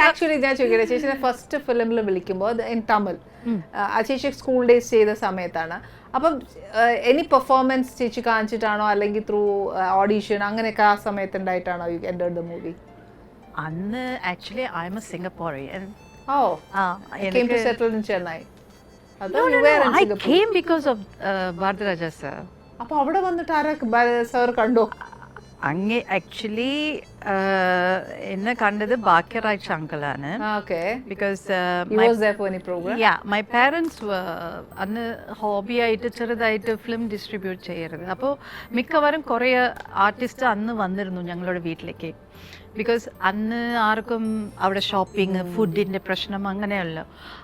Actually ഞാൻ ചോദിക്കട്ടെ, ചേച്ചിയുടെ ഫസ്റ്റ് ഫിലിമിൽ വിളിക്കുമ്പോൾ ഇൻ തമിഴ്, ആ ചേച്ചി സ്കൂൾ ഡേയ്സ് ചെയ്ത സമയത്താണ്. അപ്പം എനി പെർഫോമൻസ് ചേച്ചി കാണിച്ചിട്ടാണോ അല്ലെങ്കിൽ ത്രൂ ഓഡീഷൻ അങ്ങനെയൊക്കെ ആ സമയത്ത് ഉണ്ടായിട്ടാണോ യു എൻ്റർഡ് ദ മൂവി? അന്ന് actually I M A സിംഗപ്പൂരിയൻ. came to settle in Chennai. I came because of Bharadaraja sir. അപ്പോൾ അവിടെ വന്നിട്ട് ആരാ സാർ കണ്ടോ? അങ്ങ് ആക്ച്വലി എന്നെ കണ്ടത് ഭാഗ്യരാജ് അങ്കിളാണ്. ബിക്കോസ് മൈ പാരൻസ് അന്ന് ഹോബിയായിട്ട് ചെറുതായിട്ട് ഫിലിം ഡിസ്ട്രിബ്യൂട്ട് ചെയ്യരുത്. അപ്പോൾ മിക്കവാറും കുറേ ആർട്ടിസ്റ്റ് അന്ന് വന്നിരുന്നു ഞങ്ങളുടെ വീട്ടിലേക്ക്. ബിക്കോസ് അന്ന് ആർക്കും അവിടെ ഷോപ്പിംഗ് ഫുഡിൻ്റെ പ്രശ്നം അങ്ങനെയല്ല.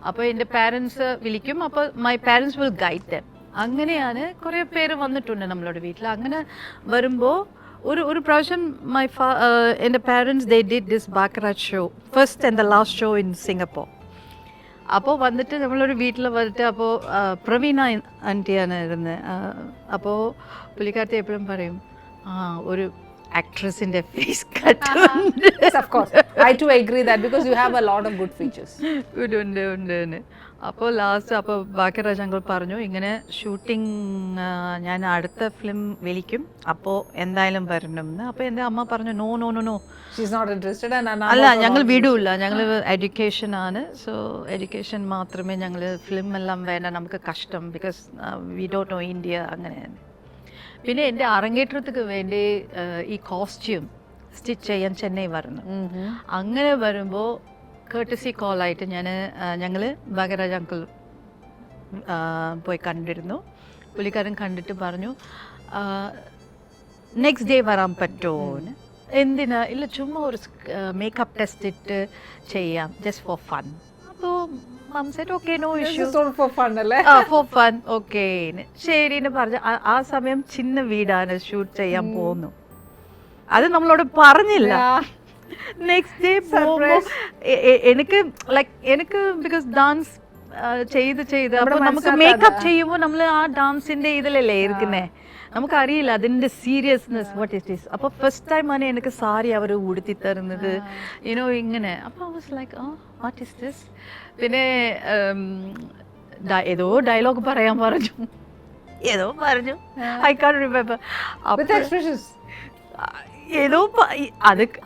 അപ്പോൾ എൻ്റെ പാരൻസ് വിളിക്കും, അപ്പോൾ my parents will guide dum. അങ്ങനെയാണ് കുറേ പേര് വന്നിട്ടുണ്ട് നമ്മളുടെ വീട്ടിൽ. അങ്ങനെ വരുമ്പോൾ ഒരു പ്രാവശ്യം എൻ്റെ parents they did this Bhagyaraj show, first and the last show in Singapore. അപ്പോൾ വന്നിട്ട് നമ്മളൊരു വീട്ടിൽ വന്നിട്ട്, അപ്പോൾ പ്രവീണ ആൻറ്റിയാണ് ഇരുന്നത്. അപ്പോൾ പുള്ളിക്കാരത്തെ എപ്പോഴും പറയും, ഒരു ആക്ട്രസിന്റെ face cut. Of course, I too agree that because you have a lot of good features. ഉണ്ട്. അപ്പോൾ ലാസ്റ്റ് അപ്പോൾ ഭാഗ്യരാജ് അങ്കിൾ പറഞ്ഞു, ഇങ്ങനെ ഷൂട്ടിംഗ് ഞാൻ അടുത്ത ഫിലിം വിളിക്കും, അപ്പോൾ എന്തായാലും വരണം എന്ന്. അപ്പോൾ എൻ്റെ അമ്മ പറഞ്ഞു, no no no no, she's not interested. അല്ല, ഞങ്ങൾ വിടൂല്ല, ഞങ്ങൾ എഡ്യൂക്കേഷൻ ആണ്, സോ എഡ്യൂക്കേഷൻ മാത്രമേ ഞങ്ങൾ ഫിലിം എല്ലാം വേണ്ട, നമുക്ക് കഷ്ടം, because we don't know India. അങ്ങനെയാണ്. പിന്നെ എൻ്റെ അരങ്ങേറ്റത്തിന് വേണ്ടി ഈ കോസ്റ്റ്യൂം സ്റ്റിച്ച് ചെയ്യാൻ ചെന്നൈ വരുന്നു. അങ്ങനെ വരുമ്പോൾ കേർട്ടസി കോളായിട്ട് ഞങ്ങൾ ഭാഗ്യരാജ് അങ്കിൾ പോയി കണ്ടിരുന്നു. പുള്ളിക്കാരൻ കണ്ടിട്ട് പറഞ്ഞു, നെക്സ്റ്റ് ഡേ വരാൻ പറ്റുമോ? എന്തിനാ? ഇല്ല, ചുമ്മാ ഒരു മേക്കപ്പ് ടെസ്റ്റ് ഇട്ട് ചെയ്യാം, ജസ്റ്റ് ഫോർ ഫൺ. അപ്പോൾ mum said okay, no issue, for fun അല്ലേ? ഫോർ ഫൺ, ഓക്കെ ശരിന്ന് പറഞ്ഞു. ആ സമയം ചിന്ന വീടാണ്, ഷൂട്ട് ചെയ്യാൻ പോകുന്നു. അത് നമ്മളോട് പറഞ്ഞില്ല. നെക്സ്റ്റ് ഡേ എനിക്ക് ബിക്കോസ് ഡാൻസ് ചെയ്ത് അപ്പോൾ നമുക്ക് മേക്കപ്പ് ചെയ്യുമ്പോൾ നമ്മൾ ആ ഡാൻസിന്റെ ഇതിലല്ലേ ഇരിക്കുന്നേ, നമുക്കറിയില്ല അതിൻ്റെ സീരിയസ്നെസ് വാട്ട് ഇറ്റ് ഈസ്. അപ്പോൾ ഫസ്റ്റ് ടൈമാണ് എനിക്ക് സാരി അവർ ഉടുത്തി തരുന്നത്, യുനോ ഇങ്ങനെ. അപ്പോൾ I was like, what is this? പിന്നെ ഏതോ ഡയലോഗ് പറയാൻ പറഞ്ഞു, ഐ കാൻ റിമെമ്പർ. ഏതോ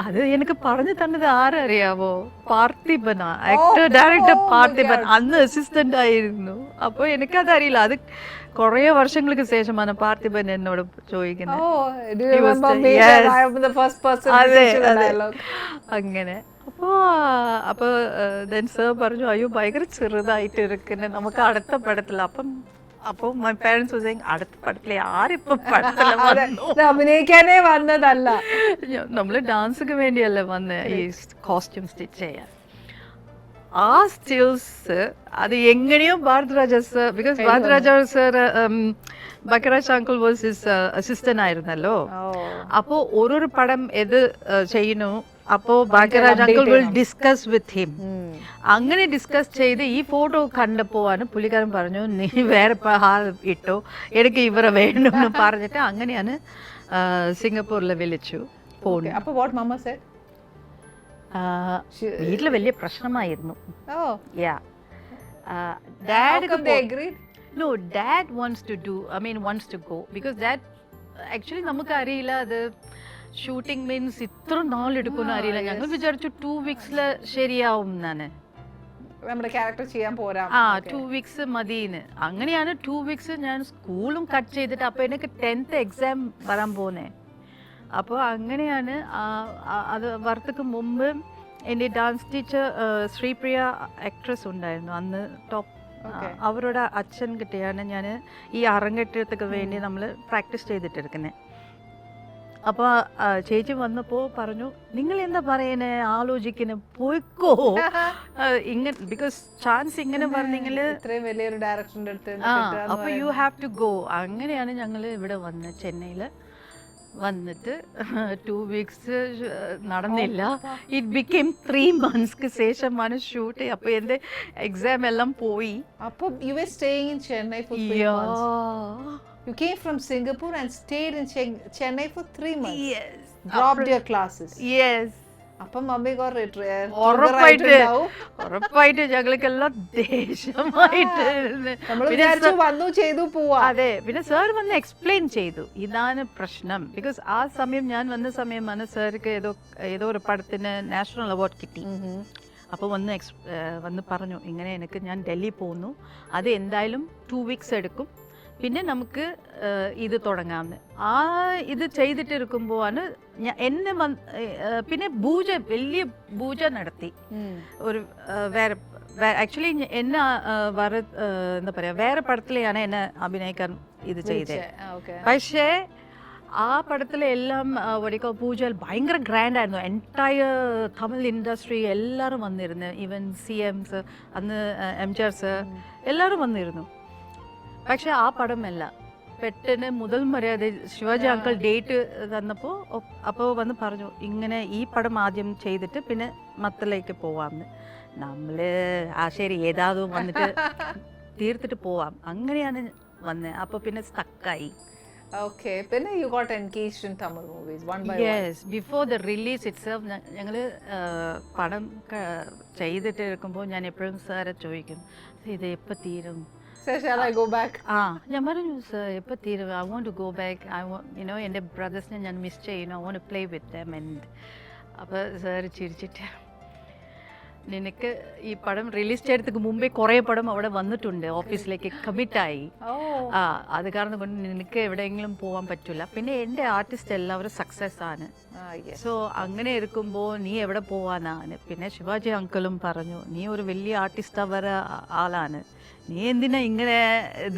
അത് എനിക്ക് പറഞ്ഞു തന്നത് ആരറിയാവോ? പാർത്ഥിബനാ, ആക്ടർ ഡയറക്ടർ പാർത്ഥിബൻ. അന്ന് അസിസ്റ്റന്റ് ആയിരുന്നു. അപ്പോൾ എനിക്കതറിയില്ല. അത് കുറേ വർഷങ്ങൾക്ക് ശേഷമാണ് പാർത്ഥിബൻ എന്നോട് ചോദിക്കുന്നത്. അങ്ങനെ അപ്പോൾ ദെൻ സർ പറഞ്ഞു, അയ്യോ ഭയങ്കര ചെറുതായിട്ട് ഇരിക്കുന്നത്, നമുക്ക് അടുത്ത പടത്തില്ല. അപ്പോൾ മൈ പാരൻസ് വാസ് സേയിങ്, അടുത്ത പടത്തിലെ ആരിപ്പം അഭിനയിക്കാനേ വന്നതല്ല, നമ്മൾ ഡാൻസിന് വേണ്ടിയല്ലേ വന്ന് ഈ കോസ്റ്റ്യൂം സ്റ്റിച്ച് ചെയ്യാൻ. ആ സ്റ്റിൽസ് അത് എങ്ങനെയോ Bharathiraja sir, because Bharathiraja sir Bhagyaraj uncle was his assistant ആയിരുന്നല്ലോ. അപ്പോൾ ഓരോരു പടം ഏത് ചെയ്യുന്നു, അപ്പോൾ Bhagyaraj uncle will discuss with him. അങ്ങനെ ഡിസ്കസ് ചെയ്ത് ഈ ഫോട്ടോ കണ്ടപ്പോഴാണ് പുള്ളിക്കാരൻ പറഞ്ഞു, നീ വേറെ ഹാൾ ഇട്ടോ, എനിക്ക് ഇവരെ വേണമെന്ന് പറഞ്ഞിട്ട് അങ്ങനെയാണ് സിംഗപ്പൂരിൽ വിളിച്ചു ഫോൺ. അപ്പോൾ വാട്ട് മമ്മ സെഡ്? വീട്ടിൽ വലിയ പ്രശ്നമായിരുന്നു. No, dad wants to go because dad actually നമുക്കറിയില്ല അത് ഷൂട്ടിംഗ് മീൻസ് ഇത്ര നാളെടുക്കുമെന്ന് അറിയില്ല. ഞങ്ങൾ വിചാരിച്ചു 2 weeks ശരിയാവും എന്നാണ്, നമ്മുടെ ക്യാരക്ടർ ചെയ്യാൻ പോരാ. 2 weeks മതിന്ന്. അങ്ങനെയാണ് 2 weeks ഞാൻ സ്കൂളും കട്ട് ചെയ്തിട്ട്, അപ്പോൾ എനിക്ക് 10th എക്സാം വരാൻ പോകുന്നേ. അപ്പോൾ അങ്ങനെയാണ് അത് വരത്തക്ക് മുമ്പ് എൻ്റെ ഡാൻസ് ടീച്ചർ ശ്രീപ്രിയ ആക്ട്രസ് ഉണ്ടായിരുന്നു അന്ന് ടോപ്പ്. അവരുടെ അച്ഛൻ കിട്ടിയാണ് ഞാൻ ഈ അരങ്ങേറ്റത്തിന് വേണ്ടി നമ്മൾ പ്രാക്ടീസ് ചെയ്തിട്ടിരിക്കുന്നത്. അപ്പോൾ ചേച്ചി വന്നപ്പോൾ പറഞ്ഞു, നിങ്ങൾ എന്താ പറയുന്നേ, ആലോചിക്കുന്നത്, പോയിക്കോ ഇങ്ങനെ, ബിക്കോസ് ചാൻസ് ഇങ്ങനെ പറഞ്ഞെങ്കിൽ ഇത്രയും വലിയൊരു ഡയറക്ടറിൻ്റെ അടുത്ത്, അപ്പോൾ യു ഹാവ് ടു ഗോ. അങ്ങനെയാണ് ഞങ്ങൾ ഇവിടെ വന്ന് ചെന്നൈയിൽ വന്നിട്ട് 2 weeks നടന്നില്ല. ഇറ്റ് ബിക്കേം 3 months ശേഷമാണ് ഷൂട്ട്. അപ്പോൾ എൻ്റെ എക്സാം എല്ലാം പോയി. അപ്പോൾ you were staying in Chennai for 3 months. You came from Singapore and stayed in Chennai for 3 months. Yes. Dropped your classes. Yes. അപ്പം മമ്മി ഉറപ്പായിട്ട് ഞങ്ങൾക്കെല്ലാം ദേഷ്യമായിട്ട് വന്നു ചെയ്തു പോവാ. അതെ, പിന്നെ സാർ വന്ന് എക്സ്പ്ലെയിൻ ചെയ്തു ഇതാണ് പ്രശ്നം. ബിക്കോസ് ആ സമയം ഞാൻ വന്ന സമയമാണ് സാർക്ക് ഏതോ ഒരു പടത്തിന് നാഷണൽ അവാർഡ് കിട്ടി. അപ്പോൾ വന്ന് പറഞ്ഞു ഇങ്ങനെ ഞാൻ ഡൽഹി പോകുന്നു, അത് എന്തായാലും 2 weeks എടുക്കും, പിന്നെ നമുക്ക് ഇത് തുടങ്ങാമെന്ന്. ഇത് ചെയ്തിട്ടിരിക്കുമ്പോഴാണ് എന്നെ പിന്നെ വലിയ പൂജ നടത്തി. ഒരു വേറെ ആക്ച്വലി എന്നെ എന്താ പറയുക, വേറെ പടത്തിലെയാണ് എന്നെ അഭിനയിക്കാൻ ഇത് ചെയ്തത്. പക്ഷേ ആ പടത്തിലെ എല്ലാം പൂജ ഭയങ്കര ഗ്രാൻഡ് ആയിരുന്നു. എൻറ്റയർ തമിഴ് ഇൻഡസ്ട്രി എല്ലാവരും വന്നിരുന്നു, ഈവൻ CMs, അന്ന് MGR സർ എല്ലാവരും വന്നിരുന്നു. പക്ഷെ ആ പടമല്ല, പെട്ടെന്ന് മുതൽ മര്യാദ ശിവാജി അങ്കിൾ ഡേറ്റ് തന്നപ്പോൾ അപ്പോൾ വന്ന് പറഞ്ഞു ഇങ്ങനെ ഈ പടം ആദ്യം ചെയ്തിട്ട് പിന്നെ മത്തിലേക്ക് പോവാമെന്ന്. നമ്മൾ ശരി ഏതാതും വന്നിട്ട് തീർത്തിട്ട് പോവാം, അങ്ങനെയാണ് വന്നത്. അപ്പോൾ പിന്നെ സ്റ്റക്കായി. Okay, then you got engaged in Tamil movies one by one. Yes, before the release itself, ഞങ്ങൾ പടം ചെയ്തിട്ട് ഇരിക്കുമ്പോൾ ഞാൻ എപ്പോഴും സാറെ ചോദിക്കും ഇത് എപ്പോൾ തീരും. Sir, shall I go back? ഞാൻ പറഞ്ഞു സർ എപ്പോൾ തീരും, I want to go back, എൻ്റെ ബ്രദേഴ്സിനെ ഞാൻ മിസ് ചെയ്യുന്നു, I want to play with them. And അപ്പോൾ സാർ ചിരിച്ചിട്ട് നിനക്ക് ഈ പടം റിലീസ് ചെയ്തതിന് മുമ്പേ കുറേ പടം അവിടെ വന്നിട്ടുണ്ട്, ഓഫീസിലേക്ക് കമ്മിറ്റായി. അത് കാരണം കൊണ്ട് നിനക്ക് എവിടെയെങ്കിലും പോകാൻ പറ്റില്ല. പിന്നെ എൻ്റെ ആർട്ടിസ്റ്റ് എല്ലാവരും സക്സസ് ആണ്. സോ അങ്ങനെ ഇരിക്കുമ്പോൾ നീ എവിടെ പോവാനാണ്. പിന്നെ ശിവാജി അങ്കിളും പറഞ്ഞു നീ ഒരു വലിയ ആർട്ടിസ്റ്റ് വരെ ആളാണ്, നീ എന്തിനാ ഇങ്ങനെ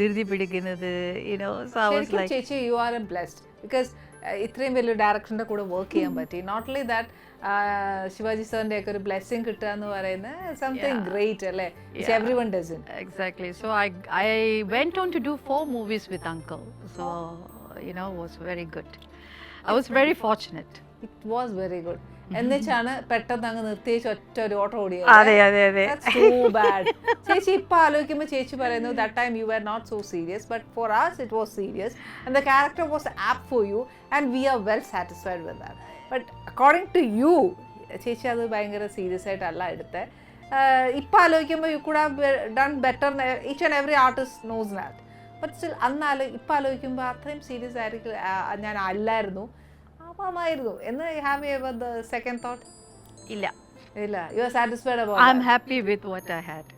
ധൃതി പിടിക്കുന്നത്. ചേച്ചി യു ആർ ബ്ലെസ്ഡ് ബിക്കോസ് ഇത്രയും വലിയ ഡയറക്ടറിന്റെ കൂടെ വർക്ക് ചെയ്യാൻ പറ്റി. നോട്ട് ഓൺലി ദാറ്റ് ശിവാജി സാറിന്റെ ഒക്കെ ഒരു ബ്ലെസ്സിങ് കിട്ടുക എന്ന് പറയുന്നത് സംതിങ് ഗ്രേറ്റ് അല്ലേ. Everyone does it. Exactly. So I went on to do 4 movies with uncle. So was very good. I was very fortunate. It was very good. എന്നുവെച്ചാണ് പെട്ടെന്ന് അങ്ങ് നിർത്തിയേച്ച് ഒറ്റ ഒരു ഓട്ടം ഓടിയത്. So bad. ചേച്ചി ഇപ്പൊ ആലോചിക്കുമ്പോൾ ചേച്ചി പറയുന്നു that time you were not so serious, but for us it was serious and the character was apt for you and we are well satisfied with that. But according to you, ചേച്ചി അത് ഭയങ്കര serious ആയിട്ടല്ല എടുത്തത്. ഇപ്പം ആലോചിക്കുമ്പോൾ you could have done better. Each and every artist knows that. But still ഇപ്പം ആലോചിക്കുമ്പോൾ അത്രയും സീരിയസ് ആയിരിക്കും ഞാൻ അല്ലായിരുന്നു, ആവാമായിരുന്നു എന്ന്. Have you ever the second thought? ഇല്ല. You are satisfied about? I am happy with what I had.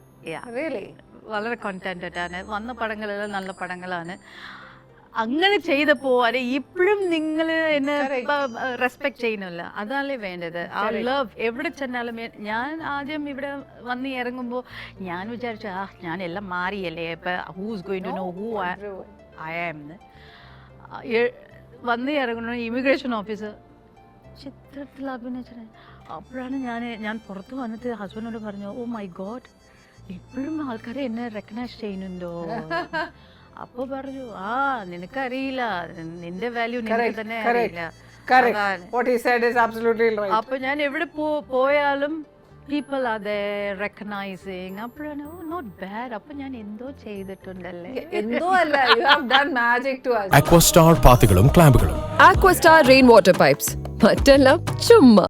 Really വളരെ കോണ്ടന്റഡ് ആണ്. വന്ന പടങ്ങളെല്ലാം നല്ല പടങ്ങളാണ്. അങ്ങനെ ചെയ്തപ്പോൾ അതെ ഇപ്പോഴും നിങ്ങൾ എന്നെ റെസ്പെക്ട് ചെയ്യുന്നില്ല, അതല്ലേ വേണ്ടത്. ആ ലവ് എവിടെ ചെന്നാലും. ഞാൻ ആദ്യം ഇവിടെ വന്ന് ഇറങ്ങുമ്പോൾ ഞാൻ വിചാരിച്ചു ഞാൻ എല്ലാം മാറിയല്ലേ, ഇപ്പം who's going to know who I am. വന്ന് ഇറങ്ങുന്ന ഇമിഗ്രേഷൻ ഓഫീസർ ചിത്രത്തിൽ അഭിനയിച്ചത്. അപ്പോഴാണ് ഞാൻ പുറത്ത് വന്നിട്ട് ഹസ്ബൻഡിനോട് പറഞ്ഞു ഓ മൈ ഗോഡ് ഇപ്പോഴും ആൾക്കാരെ എന്നെ റെക്കഗ്നൈസ് ചെയ്യുന്നുണ്ടോ. അപ്പോൾ പറഞ്ഞു നിനക്കറിയില്ല, നിന്റെ വാല്യൂ നിനക്ക് തന്നെ അറിയില്ല. അപ്പൊ ഞാൻ എവിടെ പോയാലും people are there recognizing. അപ്പോഴാണ് not bad. അപ്പോൾ ഞാൻ എന്തോ ചെയ്തിട്ടുണ്ടല്ലേ. എന്തോ അല്ല, you have done magic to us. Aquastar പാത്തികളും ക്ലാമ്പുകളും. Aquastar rain water pipes. മറ്റെല്ലാം ചുമ്മാ.